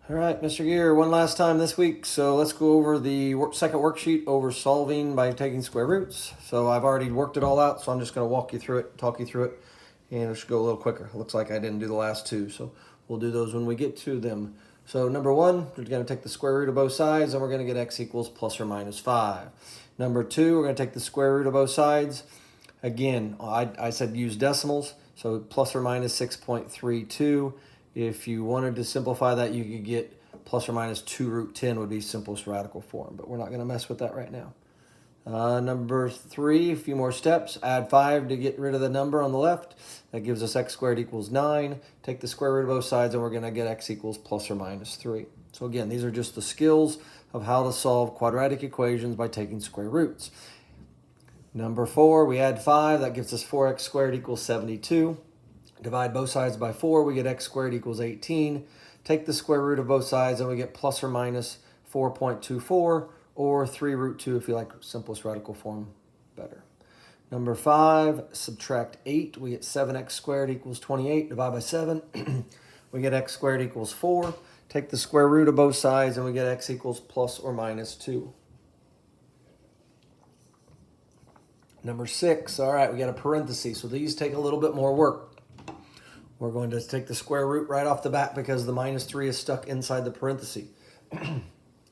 All right, Mr. Ghere, one last time this week. So let's go over the second worksheet over solving by taking square roots. So I've already worked it all out, so I'm just going to walk you through it, talk you through it, and it should go a little quicker. It looks like I didn't do the last two, so we'll do those when we get to them. So number one, we're going to take the square root of both sides, and we're going to get x equals plus or minus 5. Number two, we're going to take the square root of both sides. Again, I said use decimals, so plus or minus 6.32. If you wanted to simplify that, you could get plus or minus 2 root 10 would be simplest radical form, but we're not going to mess with that right now. Number three, a few more steps. Add 5 to get rid of the number on the left. That gives us x squared equals 9. Take the square root of both sides, and we're going to get x equals plus or minus 3. So again, these are just the skills of how to solve quadratic equations by taking square roots. Number 4, we add 5. That gives us 4x squared equals 72. Divide both sides by 4, we get x squared equals 18. Take the square root of both sides, and we get plus or minus 4.24, or 3 root 2 if you like simplest radical form better. Number 5, subtract 8. We get 7x squared equals 28. Divide by 7, we get x squared equals 4. Take the square root of both sides, and we get x equals plus or minus 2. Number 6, all right, we got a parenthesis, so these take a little bit more work. We're going to take the square root right off the bat because the minus 3 is stuck inside the parenthesis.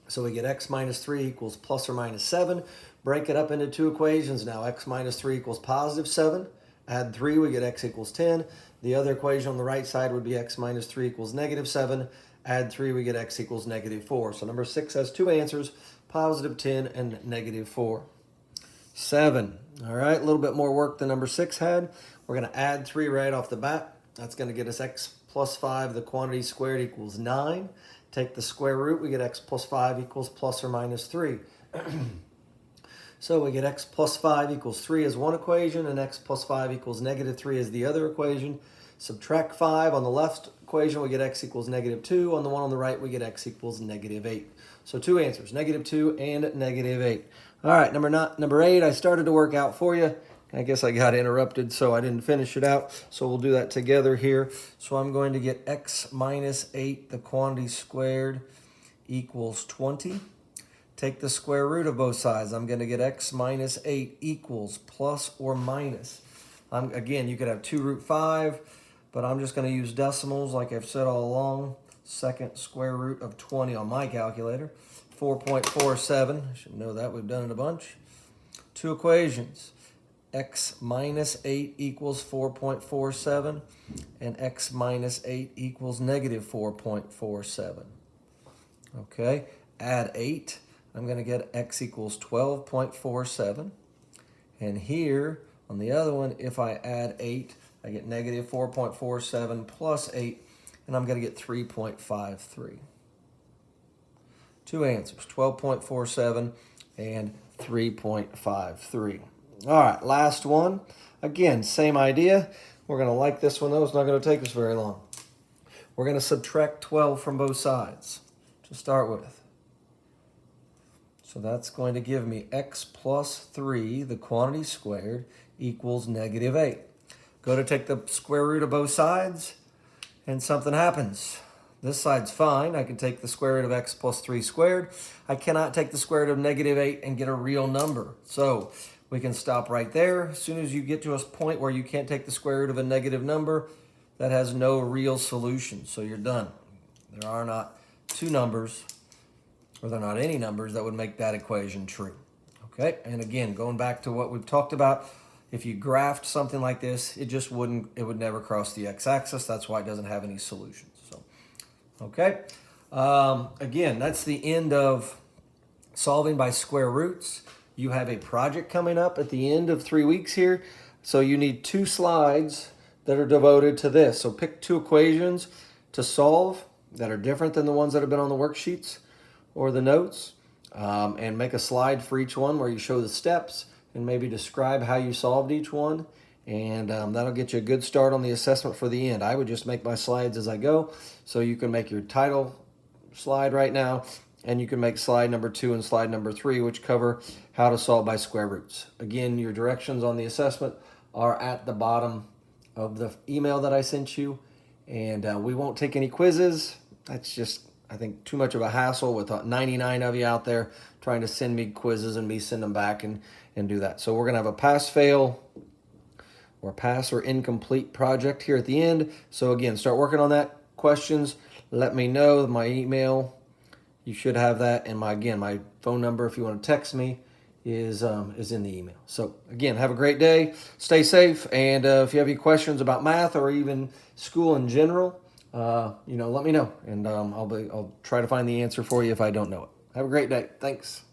So we get x minus 3 equals plus or minus 7. Break it up into two equations now. X minus 3 equals positive 7. Add 3, we get x equals 10. The other equation on the right side would be x minus 3 equals negative 7. Add 3, we get x equals negative 4. So number 6 has two answers, positive 10 and negative 4. 7. All right, a little bit more work than number 6 had. We're going to add 3 right off the bat. That's going to get us x plus 5, the quantity squared equals 9. Take the square root, we get x plus 5 equals plus or minus 3. So we get x plus 5 equals 3 as one equation, and x plus 5 equals negative 3 as the other equation. Subtract 5 on the left equation, we get x equals negative 2. On the one on the right, we get x equals negative 8. So two answers, negative 2 and negative 8. All right, number 8, I started to work out for you. I guess I got interrupted, so I didn't finish it out. So we'll do that together here. So I'm going to get x minus 8, the quantity squared, equals 20. Take the square root of both sides. I'm going to get x minus 8 equals plus or minus. Again, you could have 2 root 5, but I'm just going to use decimals like I've said all along. Second square root of 20 on my calculator. 4.47. I should know that. We've done it a bunch. Two equations. X minus 8 equals 4.47, and x minus 8 equals negative 4.47. Okay, add 8. I'm going to get x equals 12.47. And here, on the other one, if I add 8, I get negative 4.47 plus 8, and I'm going to get 3.53. Two answers, 12.47 and 3.53. All right, last one. Again, same idea. We're going to like this one, though. It's not going to take us very long. We're going to subtract 12 from both sides to start with. So that's going to give me x plus 3, the quantity squared, equals negative 8. Go to take the square root of both sides, and something happens. This side's fine. I can take the square root of x plus 3 squared. I cannot take the square root of negative 8 and get a real number. So we can stop right there. As soon as you get to a point where you can't take the square root of a negative number, that has no real solution. So you're done. There are not two numbers, or there are not any numbers that would make that equation true. Okay, and again, going back to what we've talked about, if you graphed something like this, it would never cross the x-axis. That's why it doesn't have any solutions. So, okay, again, that's the end of solving by square roots. You have a project coming up at the end of 3 weeks here. So you need 2 slides that are devoted to this. So pick 2 equations to solve that are different than the ones that have been on the worksheets or the notes, and make a slide for each one where you show the steps and maybe describe how you solved each one. And that'll get you a good start on the assessment for the end. I would just make my slides as I go. So you can make your title slide right now, and you can make slide number 2 and slide number 3, which cover how to solve by square roots. Again, your directions on the assessment are at the bottom of the email that I sent you, and we won't take any quizzes. That's just I think, too much of a hassle with 99 of you out there trying to send me quizzes and me send them back and do that. So we're going to have a pass-fail or pass or incomplete project here at the end. So again, start working on that. Questions, let me know. My email, you should have that. And my phone number, if you want to text me, is in the email. So again, have a great day. Stay safe. And if you have any questions about math or even school in general, let me know. And I'll try to find the answer for you if I don't know it. Have a great day. Thanks.